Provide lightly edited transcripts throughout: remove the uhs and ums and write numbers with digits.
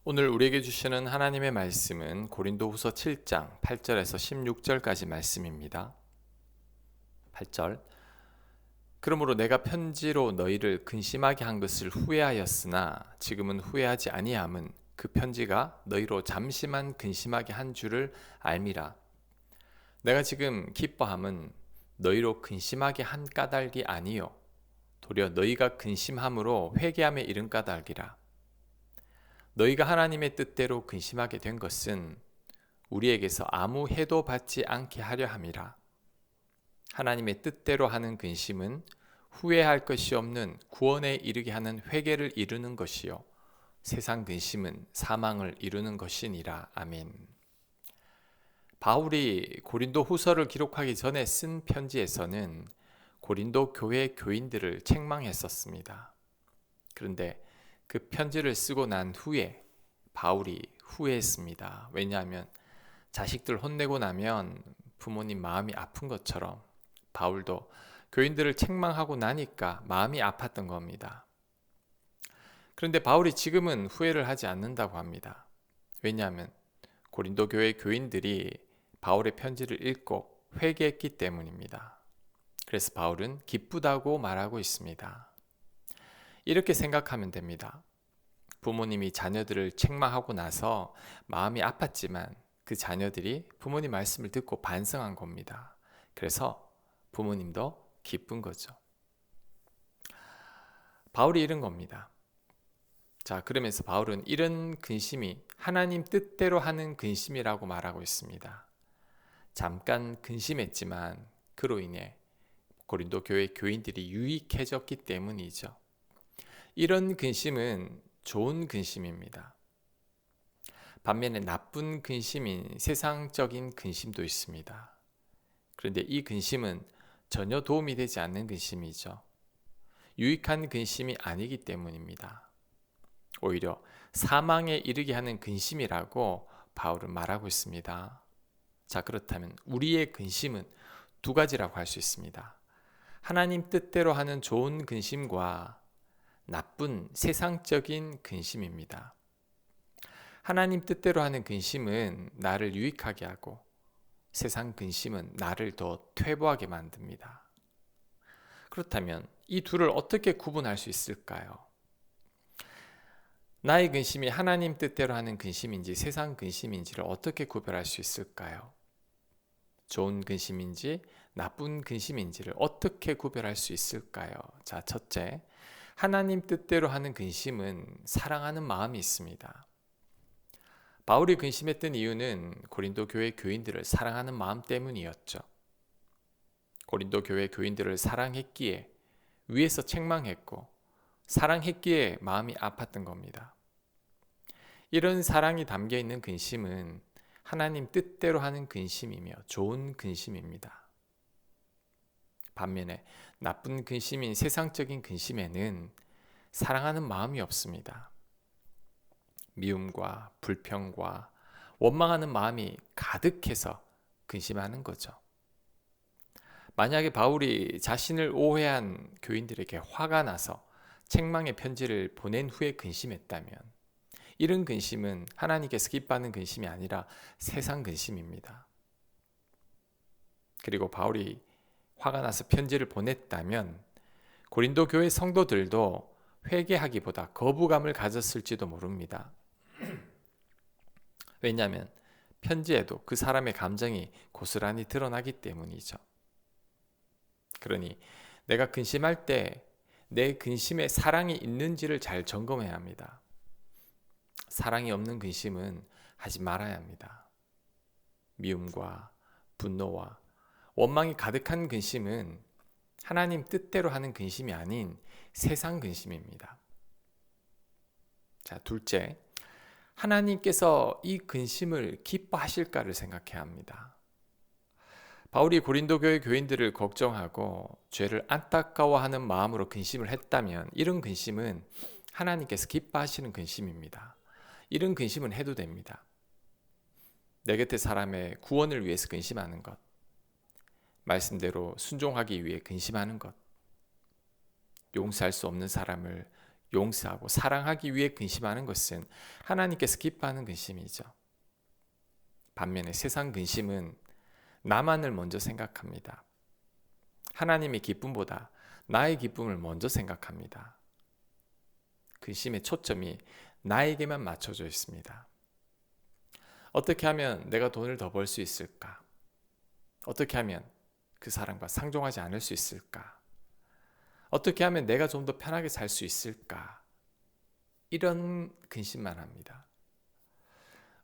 오늘 우리에게 주시는 하나님의 말씀은 고린도후서 7장 8절에서 16절까지 말씀입니다. 8절. 그러므로 내가 편지로 너희를 근심하게 한 것을 후회하였으나 지금은 후회하지 아니함은 그 편지가 너희로 잠시만 근심하게 한 줄을 알미라. 내가 지금 기뻐함은 너희로 근심하게 한 까닭이 아니요 도리어 너희가 근심함으로 회개함에 이른 까닭이라. 너희가 하나님의 뜻대로 근심하게 된 것은 우리에게서 아무 해도 받지 않게 하려 함이라. 하나님의 뜻대로 하는 근심은 후회할 것이 없는 구원에 이르게 하는 회개를 이루는 것이요 세상 근심은 사망을 이루는 것이니라. 아멘. 바울이 고린도 후서를 기록하기 전에 쓴 편지에서는 고린도 교회 교인들을 책망했었습니다. 그런데 그 편지를 쓰고 난 후에 바울이 후회했습니다. 왜냐하면 자식들 혼내고 나면 부모님 마음이 아픈 것처럼 바울도 교인들을 책망하고 나니까 마음이 아팠던 겁니다. 그런데 바울이 지금은 후회를 하지 않는다고 합니다. 왜냐하면 고린도 교회 교인들이 바울의 편지를 읽고 회개했기 때문입니다. 그래서 바울은 기쁘다고 말하고 있습니다. 이렇게 생각하면 됩니다. 부모님이 자녀들을 책망하고 나서 마음이 아팠지만 그 자녀들이 부모님 말씀을 듣고 반성한 겁니다. 그래서 부모님도 기쁜 거죠. 바울이 이런 겁니다. 자, 그러면서 바울은 이런 근심이 하나님 뜻대로 하는 근심이라고 말하고 있습니다. 잠깐 근심했지만 그로 인해 고린도 교회 교인들이 유익해졌기 때문이죠. 이런 근심은 좋은 근심입니다. 반면에 나쁜 근심인 세상적인 근심도 있습니다. 그런데 이 근심은 전혀 도움이 되지 않는 근심이죠. 유익한 근심이 아니기 때문입니다. 오히려 사망에 이르게 하는 근심이라고 바울은 말하고 있습니다. 자, 그렇다면 우리의 근심은 두 가지라고 할 수 있습니다. 하나님 뜻대로 하는 좋은 근심과 나쁜 세상적인 근심입니다. 하나님 뜻대로 하는 근심은 나를 유익하게 하고 세상 근심은 나를 더 퇴보하게 만듭니다. 그렇다면 이 둘을 어떻게 구분할 수 있을까요? 나의 근심이 하나님 뜻대로 하는 근심인지 세상 근심인지를 어떻게 구별할 수 있을까요? 좋은 근심인지 나쁜 근심인지를 어떻게 구별할 수 있을까요? 자, 첫째, 하나님 뜻대로 하는 근심은 사랑하는 마음이 있습니다. 바울이 근심했던 이유는 고린도 교회 교인들을 사랑하는 마음 때문이었죠. 고린도 교회 교인들을 사랑했기에 위에서 책망했고 사랑했기에 마음이 아팠던 겁니다. 이런 사랑이 담겨 있는 근심은 하나님 뜻대로 하는 근심이며 좋은 근심입니다. 반면에 나쁜 근심인 세상적인 근심에는 사랑하는 마음이 없습니다. 미움과 불평과 원망하는 마음이 가득해서 근심하는 거죠. 만약에 바울이 자신을 오해한 교인들에게 화가 나서 책망의 편지를 보낸 후에 근심했다면 이런 근심은 하나님께서 기뻐하는 근심이 아니라 세상 근심입니다. 그리고 바울이 화가 나서 편지를 보냈다면 고린도 교회 성도들도 회개하기보다 거부감을 가졌을지도 모릅니다. 왜냐하면 편지에도 그 사람의 감정이 고스란히 드러나기 때문이죠. 그러니 내가 근심할 때 내 근심에 사랑이 있는지를 잘 점검해야 합니다. 사랑이 없는 근심은 하지 말아야 합니다. 미움과 분노와 원망이 가득한 근심은 하나님 뜻대로 하는 근심이 아닌 세상 근심입니다. 자, 둘째, 하나님께서 이 근심을 기뻐하실까를 생각해야 합니다. 바울이 고린도 교회 교인들을 걱정하고 죄를 안타까워하는 마음으로 근심을 했다면 이런 근심은 하나님께서 기뻐하시는 근심입니다. 이런 근심은 해도 됩니다. 내 곁의 사람의 구원을 위해서 근심하는 것, 말씀대로 순종하기 위해 근심하는 것, 용서할 수 없는 사람을 용서하고 사랑하기 위해 근심하는 것은 하나님께서 기뻐하는 근심이죠. 반면에 세상 근심은 나만을 먼저 생각합니다. 하나님의 기쁨보다 나의 기쁨을 먼저 생각합니다. 근심의 초점이 나에게만 맞춰져 있습니다. 어떻게 하면 내가 돈을 더 벌 수 있을까? 어떻게 하면 그 사람과 상종하지 않을 수 있을까? 어떻게 하면 내가 좀 더 편하게 살 수 있을까? 이런 근심만 합니다.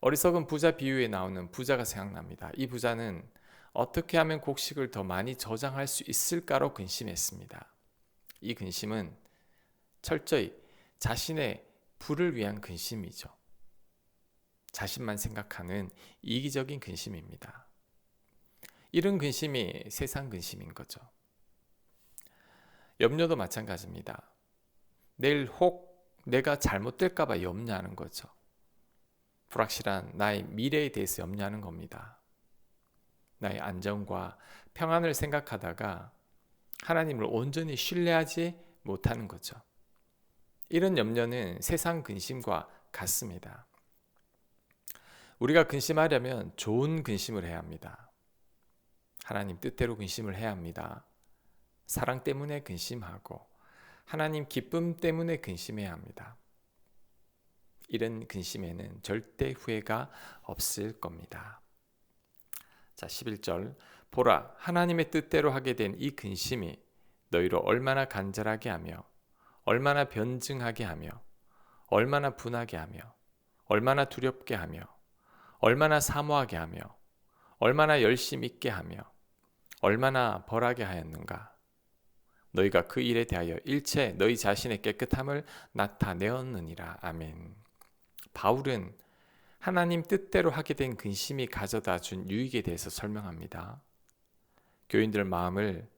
어리석은 부자 비유에 나오는 부자가 생각납니다. 이 부자는 어떻게 하면 곡식을 더 많이 저장할 수 있을까로 근심했습니다. 이 근심은 철저히 자신의 부를 위한 근심이죠. 자신만 생각하는 이기적인 근심입니다. 이런 근심이 세상 근심인 거죠. 염려도 마찬가지입니다. 내일 혹 내가 잘못될까 봐 염려하는 거죠. 불확실한 나의 미래에 대해서 염려하는 겁니다. 나의 안정과 평안을 생각하다가 하나님을 온전히 신뢰하지 못하는 거죠. 이런 염려는 세상 근심과 같습니다. 우리가 근심하려면 좋은 근심을 해야 합니다. 하나님 뜻대로 근심을 해야 합니다. 사랑 때문에 근심하고 하나님 기쁨 때문에 근심해야 합니다. 이런 근심에는 절대 후회가 없을 겁니다. 자, 11절. 보라, 하나님의 뜻대로 하게 된 이 근심이 너희로 얼마나 간절하게 하며 얼마나 변증하게 하며 얼마나 분하게 하며 얼마나 두렵게 하며 얼마나 사모하게 하며 얼마나 열심 있게 하며 얼마나 벌하게 하였는가. 너희가 그 일에 대하여 일체 너희 자신의 깨끗함을 나타내었느니라. 아멘. 바울은 하나님 뜻대로 하게 된 근심이 가져다 준 유익에 대해서 설명합니다. 교인들 마음을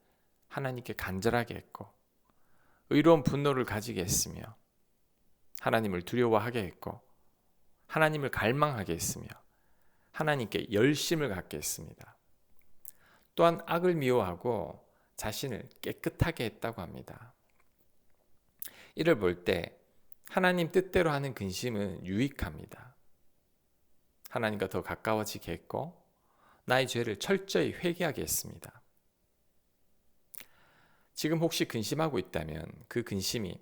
하나님께 간절하게 했고 의로운 분노를 가지게 했으며 하나님을 두려워하게 했고 하나님을 갈망하게 했으며 하나님께 열심을 갖게 했습니다. 또한 악을 미워하고 자신을 깨끗하게 했다고 합니다. 이를 볼 때 하나님 뜻대로 하는 근심은 유익합니다. 하나님과 더 가까워지게 했고 나의 죄를 철저히 회개하게 했습니다. 지금 혹시 근심하고 있다면 그 근심이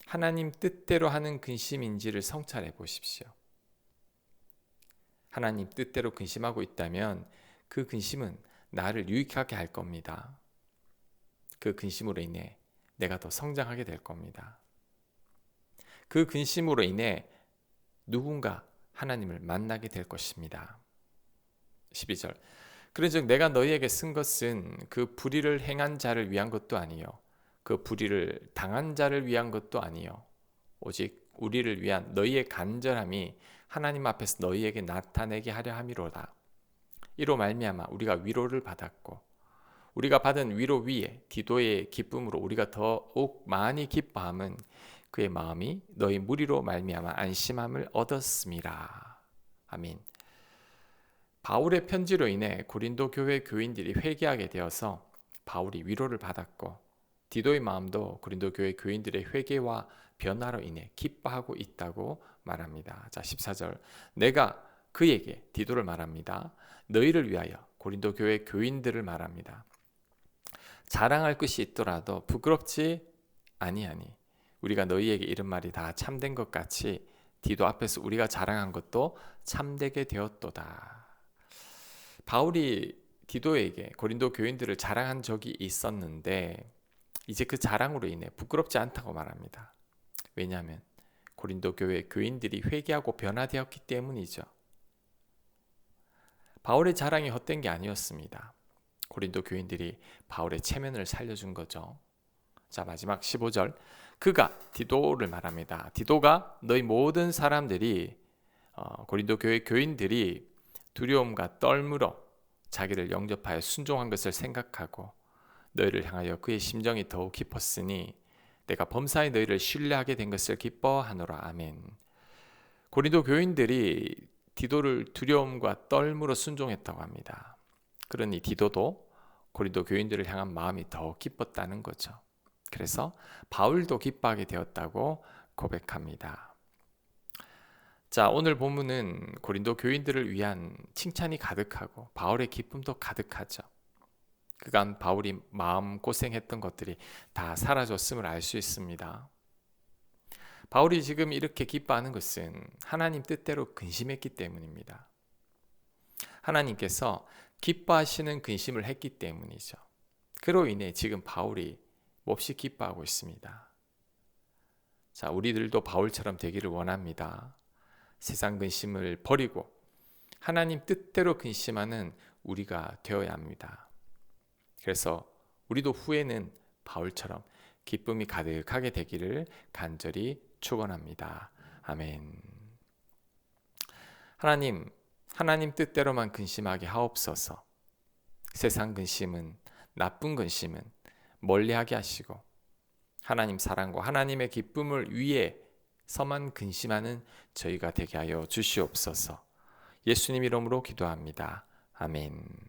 하나님 뜻대로 하는 근심인지를 성찰해 보십시오. 하나님 뜻대로 근심하고 있다면 그 근심은 나를 유익하게 할 겁니다. 그 근심으로 인해 내가 더 성장하게 될 겁니다. 그 근심으로 인해 누군가 하나님을 만나게 될 것입니다. 12절. 그런즉 내가 너희에게 쓴 것은 그 불의를 행한 자를 위한 것도 아니요 그 불의를 당한 자를 위한 것도 아니요 오직 우리를 위한 너희의 간절함이 하나님 앞에서 너희에게 나타내게 하려 함이로다. 이로 말미암아 우리가 위로를 받았고 우리가 받은 위로 위에 디도의 기쁨으로 우리가 더욱 많이 기뻐함은 그의 마음이 너희 무리로 말미암아 안심함을 얻었음이라. 아멘. 바울의 편지로 인해 고린도 교회 교인들이 회개하게 되어서 바울이 위로를 받았고 디도의 마음도 고린도 교회 교인들의 회개와 변화로 인해 기뻐하고 있다고 말합니다. 자, 14절. 내가 그에게 디도를 말합니다. 너희를 위하여 고린도 교회 교인들을 말합니다. 자랑할 것이 있더라도 부끄럽지 아니하니 우리가 너희에게 이런 말이 다 참된 것 같이 디도 앞에서 우리가 자랑한 것도 참되게 되었도다. 바울이 디도에게 고린도 교인들을 자랑한 적이 있었는데 이제 그 자랑으로 인해 부끄럽지 않다고 말합니다. 왜냐하면 고린도 교회 교인들이 회개하고 변화되었기 때문이죠. 바울의 자랑이 헛된 게 아니었습니다. 고린도 교인들이 바울의 체면을 살려준 거죠. 자, 마지막 15절. 그가 디도를 말합니다. 디도가 너희 모든 사람들이 고린도 교회 교인들이 두려움과 떨므로 자기를 영접하여 순종한 것을 생각하고 너희를 향하여 그의 심정이 더욱 깊었으니 내가 범사에 너희를 신뢰하게 된 것을 기뻐하노라. 아멘. 고린도 교인들이 디도를 두려움과 떨므로 순종했다고 합니다. 그러니 디도도 고린도 교인들을 향한 마음이 더 기뻤다는 거죠. 그래서 바울도 기뻐하게 되었다고 고백합니다. 자, 오늘 본문은 고린도 교인들을 위한 칭찬이 가득하고 바울의 기쁨도 가득하죠. 그간 바울이 마음고생했던 것들이 다 사라졌음을 알 수 있습니다. 바울이 지금 이렇게 기뻐하는 것은 하나님 뜻대로 근심했기 때문입니다. 하나님께서 기뻐하시는 근심을 했기 때문이죠. 그로 인해 지금 바울이 몹시 기뻐하고 있습니다. 자, 우리들도 바울처럼 되기를 원합니다. 세상 근심을 버리고 하나님 뜻대로 근심하는 우리가 되어야 합니다. 그래서 우리도 후에는 바울처럼 기쁨이 가득하게 되기를 간절히 축원합니다. 아멘. 하나님 뜻대로만 근심하게 하옵소서. 세상 근심은, 나쁜 근심은 멀리하게 하시고 하나님 사랑과 하나님의 기쁨을 위해서만 근심하는 저희가 되게 하여 주시옵소서. 예수님 이름으로 기도합니다. 아멘.